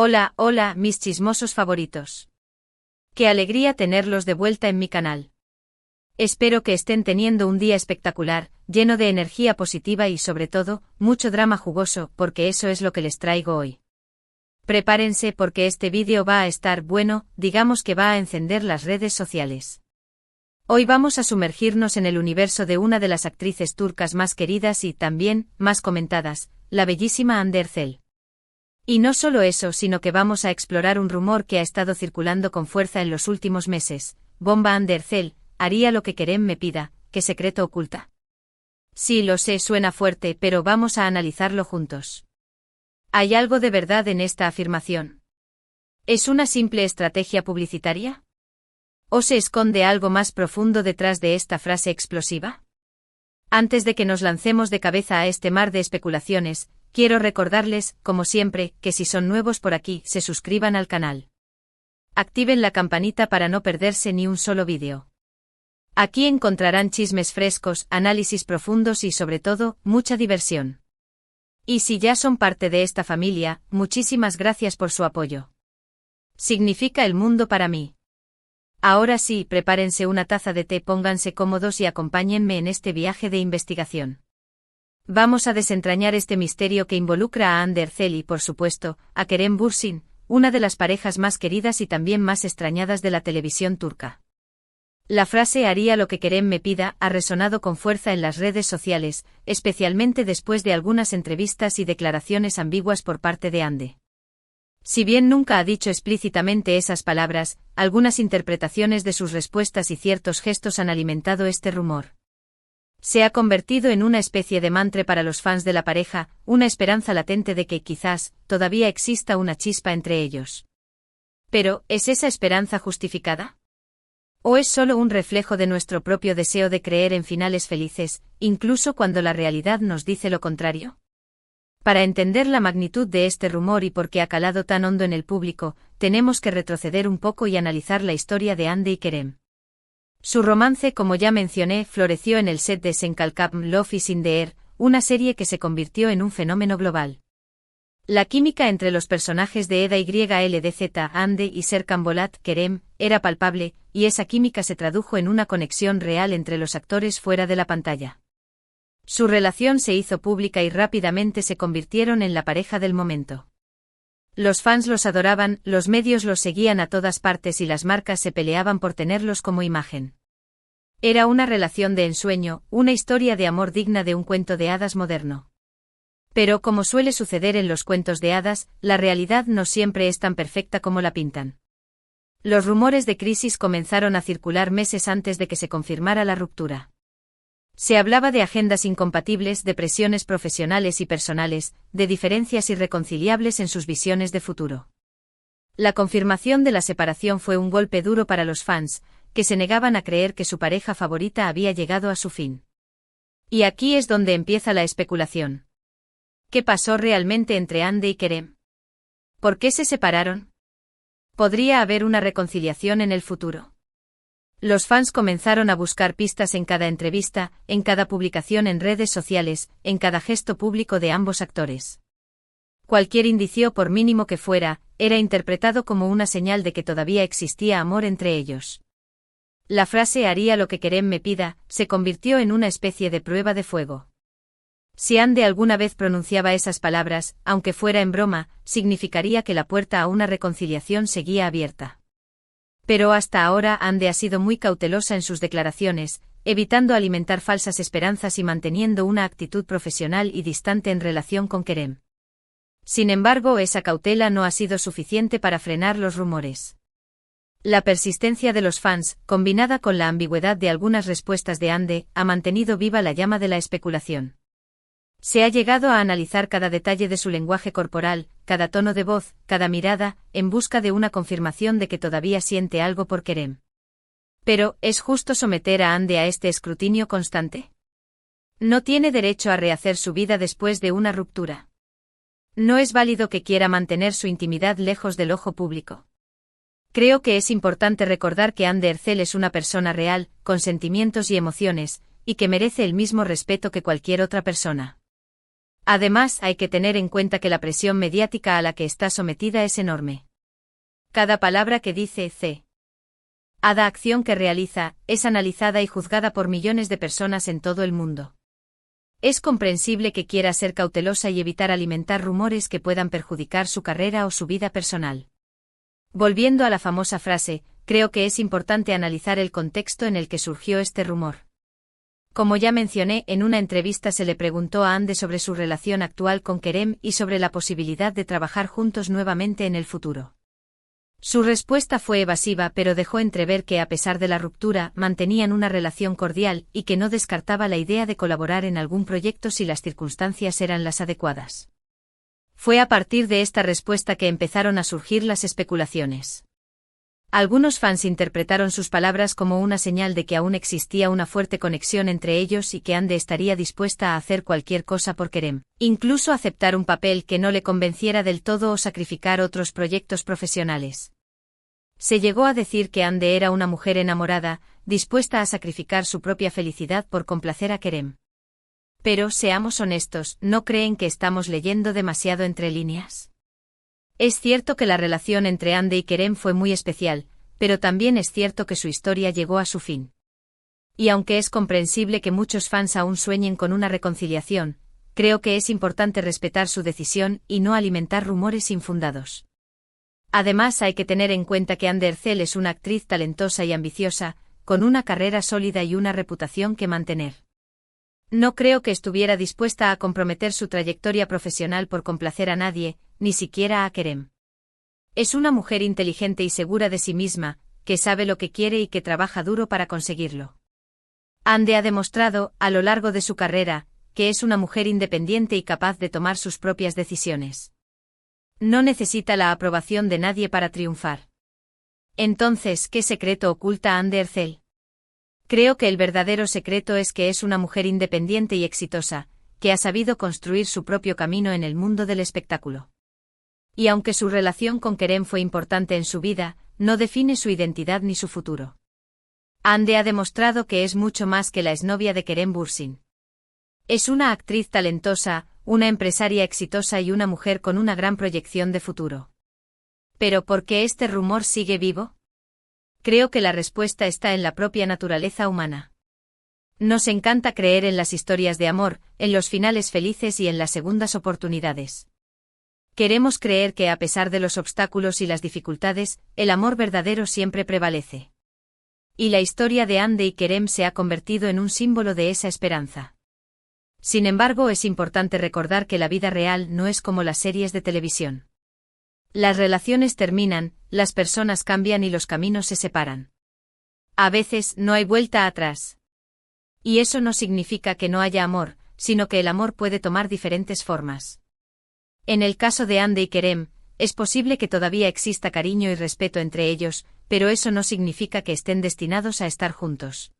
Hola, hola, mis chismosos favoritos. Qué alegría tenerlos de vuelta en mi canal. Espero que estén teniendo un día espectacular, lleno de energía positiva y sobre todo, mucho drama jugoso, porque eso es lo que les traigo hoy. Prepárense porque este vídeo va a estar bueno, digamos que va a encender las redes sociales. Hoy vamos a sumergirnos en el universo de una de las actrices turcas más queridas y también, más comentadas, la bellísima Hande Erçel. Y no solo eso, sino que vamos a explorar un rumor que ha estado circulando con fuerza en los últimos meses. Bomba. Hande Erçel haría lo que Kerem me pida. ¿Qué secreto oculta? Sí, lo sé, suena fuerte, pero vamos a analizarlo juntos. ¿Hay algo de verdad en esta afirmación? ¿Es una simple estrategia publicitaria? ¿O se esconde algo más profundo detrás de esta frase explosiva? Antes de que nos lancemos de cabeza a este mar de especulaciones, quiero recordarles, como siempre, que si son nuevos por aquí, se suscriban al canal. Activen la campanita para no perderse ni un solo vídeo. Aquí encontrarán chismes frescos, análisis profundos y sobre todo, mucha diversión. Y si ya son parte de esta familia, muchísimas gracias por su apoyo. Significa el mundo para mí. Ahora sí, prepárense una taza de té, pónganse cómodos y acompáñenme en este viaje de investigación. Vamos a desentrañar este misterio que involucra a Hande Erçel y, por supuesto, a Kerem Bürsin, una de las parejas más queridas y también más extrañadas de la televisión turca. La frase "haría lo que Kerem me pida" ha resonado con fuerza en las redes sociales, especialmente después de algunas entrevistas y declaraciones ambiguas por parte de Hande. Si bien nunca ha dicho explícitamente esas palabras, algunas interpretaciones de sus respuestas y ciertos gestos han alimentado este rumor. Se ha convertido en una especie de mantra para los fans de la pareja, una esperanza latente de que quizás todavía exista una chispa entre ellos. Pero, ¿es esa esperanza justificada? ¿O es solo un reflejo de nuestro propio deseo de creer en finales felices, incluso cuando la realidad nos dice lo contrario? Para entender la magnitud de este rumor y por qué ha calado tan hondo en el público, tenemos que retroceder un poco y analizar la historia de Hande y Kerem. Su romance, como ya mencioné, floreció en el set de Sen Kalkam Love is in the Air, una serie que se convirtió en un fenómeno global. La química entre los personajes de Eda YLDZ, Hande y Serkan Bolat, Kerem, era palpable, y esa química se tradujo en una conexión real entre los actores fuera de la pantalla. Su relación se hizo pública y rápidamente se convirtieron en la pareja del momento. Los fans los adoraban, los medios los seguían a todas partes y las marcas se peleaban por tenerlos como imagen. Era una relación de ensueño, una historia de amor digna de un cuento de hadas moderno. Pero como suele suceder en los cuentos de hadas, la realidad no siempre es tan perfecta como la pintan. Los rumores de crisis comenzaron a circular meses antes de que se confirmara la ruptura. Se hablaba de agendas incompatibles, de presiones profesionales y personales, de diferencias irreconciliables en sus visiones de futuro. La confirmación de la separación fue un golpe duro para los fans, que se negaban a creer que su pareja favorita había llegado a su fin. Y aquí es donde empieza la especulación. ¿Qué pasó realmente entre Hande y Kerem? ¿Por qué se separaron? ¿Podría haber una reconciliación en el futuro? Los fans comenzaron a buscar pistas en cada entrevista, en cada publicación en redes sociales, en cada gesto público de ambos actores. Cualquier indicio, por mínimo que fuera, era interpretado como una señal de que todavía existía amor entre ellos. La frase "haría lo que Kerem me pida" se convirtió en una especie de prueba de fuego. Si Hande alguna vez pronunciaba esas palabras, aunque fuera en broma, significaría que la puerta a una reconciliación seguía abierta. Pero hasta ahora Hande ha sido muy cautelosa en sus declaraciones, evitando alimentar falsas esperanzas y manteniendo una actitud profesional y distante en relación con Kerem. Sin embargo, esa cautela no ha sido suficiente para frenar los rumores. La persistencia de los fans, combinada con la ambigüedad de algunas respuestas de Hande, ha mantenido viva la llama de la especulación. Se ha llegado a analizar cada detalle de su lenguaje corporal, cada tono de voz, cada mirada, en busca de una confirmación de que todavía siente algo por Kerem. Pero, ¿es justo someter a Hande a este escrutinio constante? ¿No tiene derecho a rehacer su vida después de una ruptura? ¿No es válido que quiera mantener su intimidad lejos del ojo público? Creo que es importante recordar que Hande Erçel es una persona real, con sentimientos y emociones, y que merece el mismo respeto que cualquier otra persona. Además, hay que tener en cuenta que la presión mediática a la que está sometida es enorme. Cada palabra que dice cada acción que realiza, es analizada y juzgada por millones de personas en todo el mundo. Es comprensible que quiera ser cautelosa y evitar alimentar rumores que puedan perjudicar su carrera o su vida personal. Volviendo a la famosa frase, creo que es importante analizar el contexto en el que surgió este rumor. Como ya mencioné, en una entrevista se le preguntó a Ande sobre su relación actual con Kerem y sobre la posibilidad de trabajar juntos nuevamente en el futuro. Su respuesta fue evasiva, pero dejó entrever que a pesar de la ruptura, mantenían una relación cordial y que no descartaba la idea de colaborar en algún proyecto si las circunstancias eran las adecuadas. Fue a partir de esta respuesta que empezaron a surgir las especulaciones. Algunos fans interpretaron sus palabras como una señal de que aún existía una fuerte conexión entre ellos y que Ande estaría dispuesta a hacer cualquier cosa por Kerem, incluso aceptar un papel que no le convenciera del todo o sacrificar otros proyectos profesionales. Se llegó a decir que Ande era una mujer enamorada, dispuesta a sacrificar su propia felicidad por complacer a Kerem. Pero, seamos honestos, ¿no creen que estamos leyendo demasiado entre líneas? Es cierto que la relación entre Ande y Kerem fue muy especial, pero también es cierto que su historia llegó a su fin. Y aunque es comprensible que muchos fans aún sueñen con una reconciliación, creo que es importante respetar su decisión y no alimentar rumores infundados. Además, hay que tener en cuenta que Ande Erçel es una actriz talentosa y ambiciosa, con una carrera sólida y una reputación que mantener. No creo que estuviera dispuesta a comprometer su trayectoria profesional por complacer a nadie, ni siquiera a Kerem. Es una mujer inteligente y segura de sí misma, que sabe lo que quiere y que trabaja duro para conseguirlo. Ande ha demostrado, a lo largo de su carrera, que es una mujer independiente y capaz de tomar sus propias decisiones. No necesita la aprobación de nadie para triunfar. Entonces, ¿qué secreto oculta Ande Erçel? Creo que el verdadero secreto es que es una mujer independiente y exitosa, que ha sabido construir su propio camino en el mundo del espectáculo. Y aunque su relación con Kerem fue importante en su vida, no define su identidad ni su futuro. Ande ha demostrado que es mucho más que la exnovia de Kerem Bürsin. Es una actriz talentosa, una empresaria exitosa y una mujer con una gran proyección de futuro. ¿Pero por qué este rumor sigue vivo? Creo que la respuesta está en la propia naturaleza humana. Nos encanta creer en las historias de amor, en los finales felices y en las segundas oportunidades. Queremos creer que a pesar de los obstáculos y las dificultades, el amor verdadero siempre prevalece. Y la historia de Ande y Kerem se ha convertido en un símbolo de esa esperanza. Sin embargo, es importante recordar que la vida real no es como las series de televisión. Las relaciones terminan, las personas cambian y los caminos se separan. A veces no hay vuelta atrás. Y eso no significa que no haya amor, sino que el amor puede tomar diferentes formas. En el caso de Ande y Kerem, es posible que todavía exista cariño y respeto entre ellos, pero eso no significa que estén destinados a estar juntos.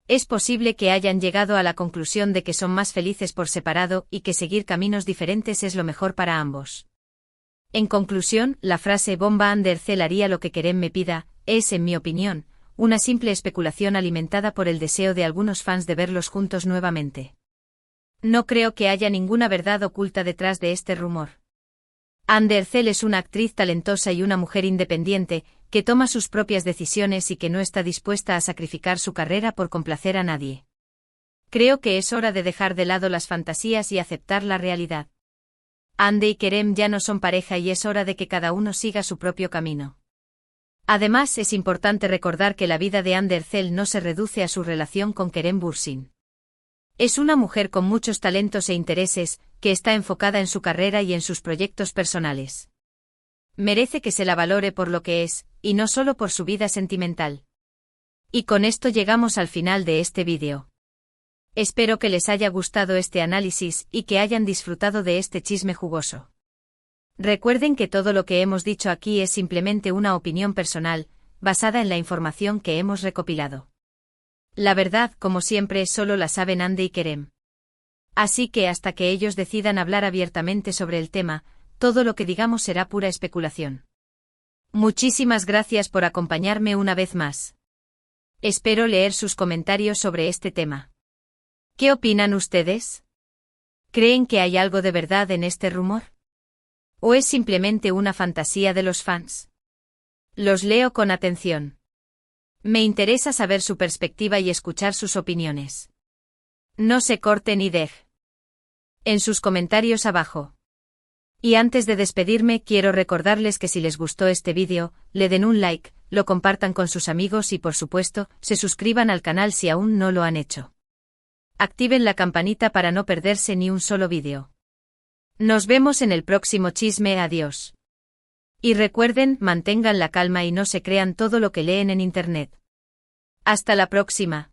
Es posible que hayan llegado a la conclusión de que son más felices por separado y que seguir caminos diferentes es lo mejor para ambos. En conclusión, la frase bomba Ande Erçel haría lo que Kerem me pida, es, en mi opinión, una simple especulación alimentada por el deseo de algunos fans de verlos juntos nuevamente. No creo que haya ninguna verdad oculta detrás de este rumor. Ande Erçel es una actriz talentosa y una mujer independiente, que toma sus propias decisiones y que no está dispuesta a sacrificar su carrera por complacer a nadie. Creo que es hora de dejar de lado las fantasías y aceptar la realidad. Ande y Kerem ya no son pareja y es hora de que cada uno siga su propio camino. Además, es importante recordar que la vida de Ande Erçel no se reduce a su relación con Kerem Bürsin. Es una mujer con muchos talentos e intereses, que está enfocada en su carrera y en sus proyectos personales. Merece que se la valore por lo que es, y no solo por su vida sentimental. Y con esto llegamos al final de este vídeo. Espero que les haya gustado este análisis y que hayan disfrutado de este chisme jugoso. Recuerden que todo lo que hemos dicho aquí es simplemente una opinión personal, basada en la información que hemos recopilado. La verdad, como siempre, solo la saben Ande y Kerem. Así que hasta que ellos decidan hablar abiertamente sobre el tema, todo lo que digamos será pura especulación. Muchísimas gracias por acompañarme una vez más. Espero leer sus comentarios sobre este tema. ¿Qué opinan ustedes? ¿Creen que hay algo de verdad en este rumor? ¿O es simplemente una fantasía de los fans? Los leo con atención. Me interesa saber su perspectiva y escuchar sus opiniones. No se corten y dejen en sus comentarios abajo. Y antes de despedirme, quiero recordarles que si les gustó este vídeo, le den un like, lo compartan con sus amigos y por supuesto, se suscriban al canal si aún no lo han hecho. Activen la campanita para no perderse ni un solo vídeo. Nos vemos en el próximo chisme, adiós. Y recuerden, mantengan la calma y no se crean todo lo que leen en internet. Hasta la próxima.